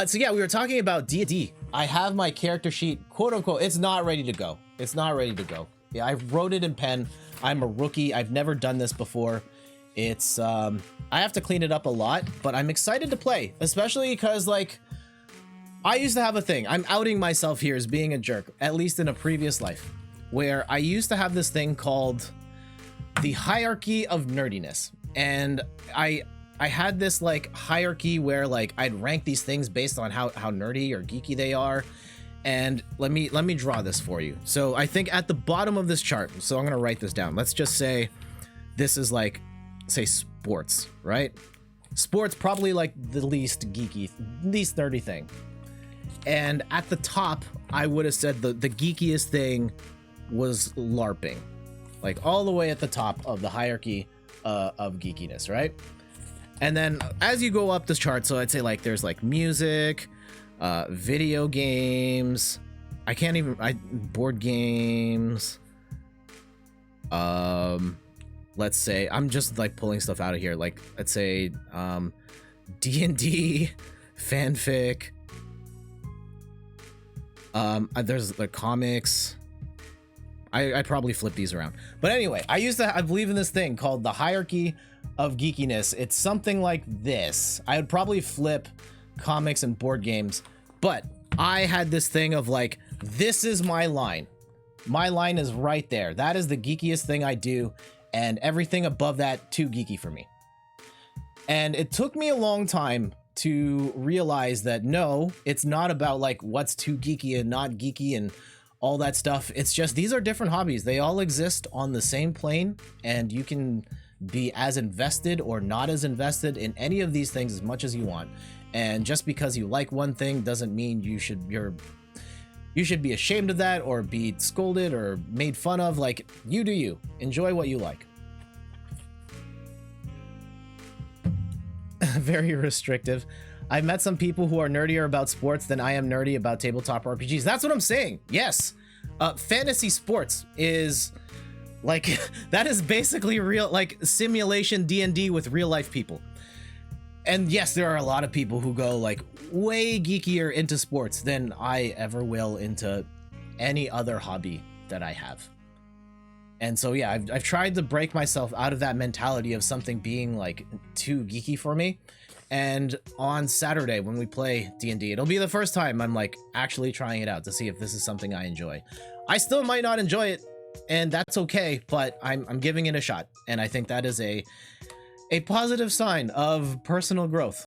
So yeah, we were talking about D&D. I have my character sheet, quote unquote. It's not ready to go. It's not ready to go. Yeah, I wrote it in pen. I'm a rookie. I've never done this before. It's I have to clean it up a lot, but I'm excited to play, especially because like I used to have a thing. I'm outing myself here as being a jerk, at least in a previous life, where I used to have this thing called the hierarchy of nerdiness. And I had this like hierarchy where like I'd rank these things based on how nerdy or geeky they are. And let me draw this for you. So I think at the bottom of this chart, so I'm gonna write this down. Let's just say this is like, say sports, right? Sports probably like the least geeky, least nerdy thing. And at the top, I would have said the geekiest thing was LARPing, like all the way at the top of the hierarchy of geekiness, right? And then as you go up this chart, so I'd say like there's like music, video games, board games, let's say, I'm just like pulling stuff out of here, like let's say D&D, fanfic, there's the comics. I probably flip these around, but anyway, I believe in this thing called the hierarchy of geekiness. It's something like this. I would probably flip comics and board games, but I had this thing of like, this is my line. My line is right there. That is the geekiest thing I do, and everything above that too geeky for me. And it took me a long time to realize that no, it's not about like what's too geeky and not geeky and all that stuff. It's just these are different hobbies. They all exist on the same plane, and you can be as invested or not as invested in any of these things as much as you want. And just because you like one thing doesn't mean you should be ashamed of that or be scolded or made fun of. Like, you do you. Enjoy what you like. Very restrictive. I've met some people who are nerdier about sports than I am nerdy about tabletop RPGs. That's what I'm saying. Yes. Fantasy sports is like, that is basically real, like simulation D&D with real life people. And yes, there are a lot of people who go like way geekier into sports than I ever will into any other hobby that I have. And so, yeah, I've tried to break myself out of that mentality of something being like too geeky for me. And on Saturday when we play D&D, it'll be the first time I'm like actually trying it out to see if this is something I enjoy. I still might not enjoy it, and that's okay, but I'm giving it a shot. And I think that is a positive sign of personal growth.